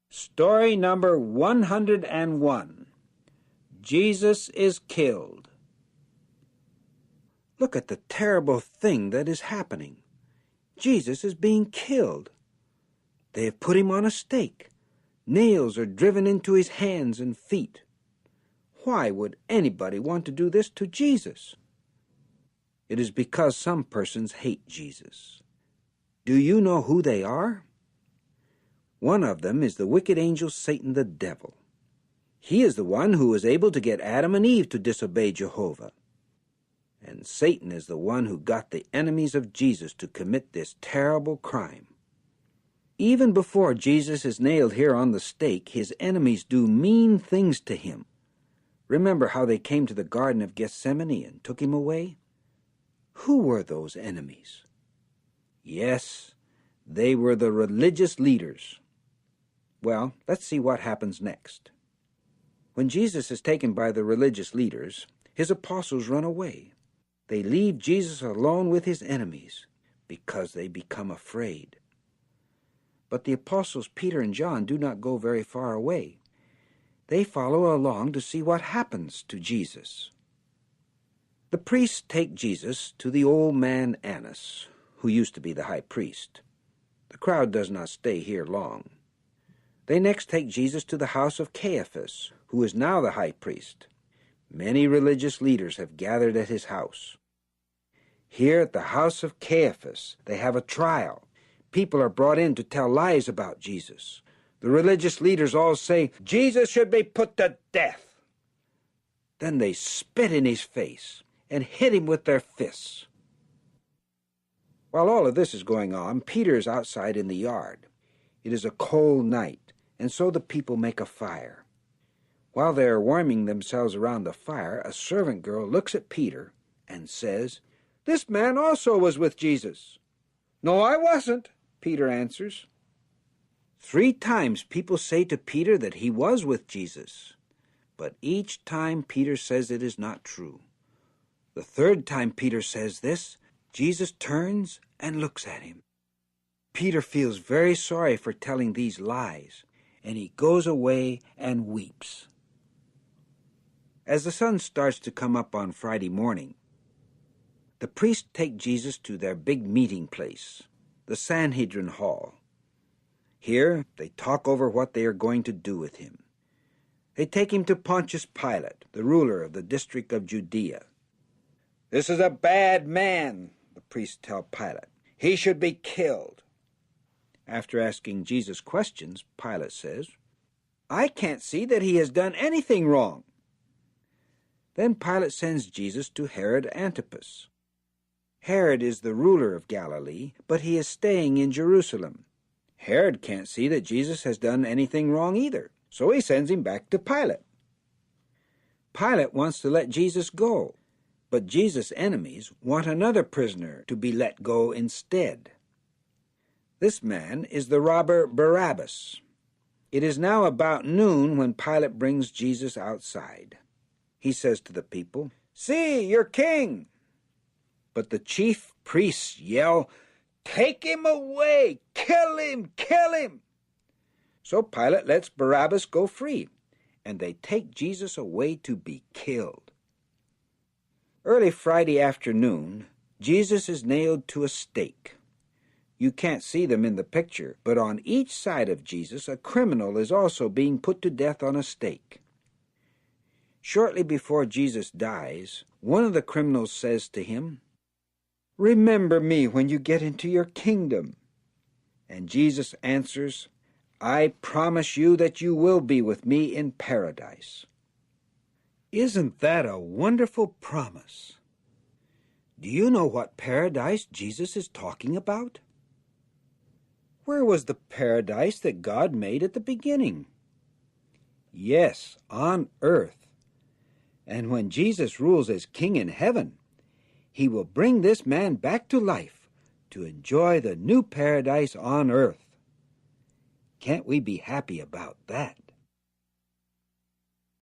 Story number 101. Jesus is killed. Look at the terrible thing that is happening. Jesus is being killed. They have put him on a stake. Nails are driven into his hands and feet. Why would anybody want to do this to Jesus? It is because some persons hate Jesus. Do you know who they are? One of them is the wicked angel Satan the devil. He is the one who was able to get Adam and Eve to disobey Jehovah. And Satan is the one who got the enemies of Jesus to commit this terrible crime. Even before Jesus is nailed here on the stake, his enemies do mean things to him. Remember how they came to the Garden of Gethsemane and took him away? Who were those enemies? Yes, they were the religious leaders. Well, let's see what happens next. When Jesus is taken by the religious leaders, his apostles run away. They leave Jesus alone with his enemies because they become afraid. But the apostles Peter and John do not go very far away. They follow along to see what happens to Jesus. The priests take Jesus to the old man Annas, who used to be the high priest. The crowd does not stay here long. They next take Jesus to the house of Caiaphas, who is now the high priest. Many religious leaders have gathered at his house. Here at the house of Caiaphas, they have a trial. People are brought in to tell lies about Jesus. The religious leaders all say, Jesus should be put to death. Then they spit in his face and hit him with their fists. While all of this is going on, Peter is outside in the yard. It is a cold night, and so the people make a fire. While they are warming themselves around the fire, a servant girl looks at Peter and says, "This man also was with Jesus." "No, I wasn't," Peter answers. 3 times people say to Peter that he was with Jesus, but each time Peter says it is not true. The 3rd time Peter says this, Jesus turns and looks at him. Peter feels very sorry for telling these lies, and he goes away and weeps. As the sun starts to come up on Friday morning, the priests take Jesus to their big meeting place, the Sanhedrin Hall. Here they talk over what they are going to do with him. They take him to Pontius Pilate, the ruler of the district of Judea. "This is a bad man," the priests tell Pilate. "He should be killed." After asking Jesus questions, Pilate says, "I can't see that he has done anything wrong." Then Pilate sends Jesus to Herod Antipas. Herod is the ruler of Galilee, but he is staying in Jerusalem. Herod can't see that Jesus has done anything wrong either, so he sends him back to Pilate. Pilate wants to let Jesus go, but Jesus' enemies want another prisoner to be let go instead. This man is the robber Barabbas. It is now about noon when Pilate brings Jesus outside. He says to the people, "See, your king!" But the chief priests yell, "Take him away! Kill him! Kill him!" So Pilate lets Barabbas go free, and they take Jesus away to be killed. Early Friday afternoon, Jesus is nailed to a stake. You can't see them in the picture, but on each side of Jesus, a criminal is also being put to death on a stake. Shortly before Jesus dies, one of the criminals says to him, "Remember me when you get into your kingdom." And Jesus answers, "I promise you that you will be with me in paradise." Isn't that a wonderful promise? Do you know what paradise Jesus is talking about? Where was the paradise that God made at the beginning? Yes, on earth. And when Jesus rules as king in heaven, he will bring this man back to life to enjoy the new paradise on earth. Can't we be happy about that?